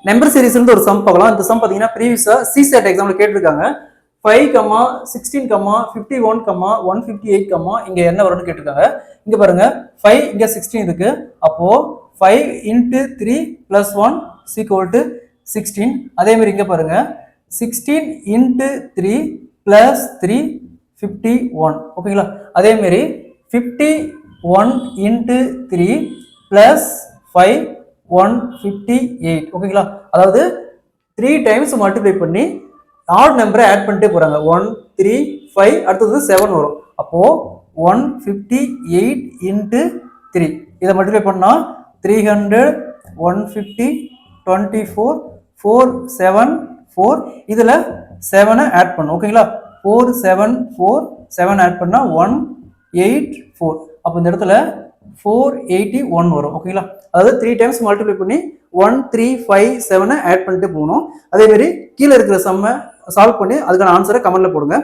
Number சீரிஸ்ல ஒரு some பார்க்கலாம். இந்த சம் பாத்தீங்கன்னா ப்ரீவியஸா சிசெட் எக்ஸாம்ல கேட்டிருக்காங்க. 5, 16, 51, 158, இங்க என்ன வரும்னு கேட்டிருக்காங்க. இங்க பாருங்க 5 இங்க 16 இருக்கு. அப்போ 5 into 3 plus 1 is equal to 16. அதே மாதிரி இங்க பாருங்க 16 into 3 plus 3 51. ஓகேங்களா? அதே மாதிரி 51 into 3 plus 5 158. ஓகேங்களா? அதாவது 3 times மல்டிப்ளை பண்ணி ஆட் நம்பரை ஆட் பண்ணிட்டே போறாங்க. 1 3 5 அடுத்தது 7 வரும். அப்போ 158 into 3 இதை மல்டிப்ளை பண்ணா 300 150 24 474. இதுல 7 ஆட் பண்ணும். ஓகேங்களா? 474 ஆட் பண்ணா 184. அப்போ இந்த இடத்துல 481 வரும். ஓகேங்களா? அதாவது 3 டைம்ஸ் மல்டிப்ளை பண்ணி 1 3 5 7 ஆட் பண்ணிட்டு போகணும். அதே மாதிரி கீழே இருக்கிற சம்மை சால்வ் பண்ணி அதுக்கான ஆன்சரை கமெண்ட்ல போடுங்க.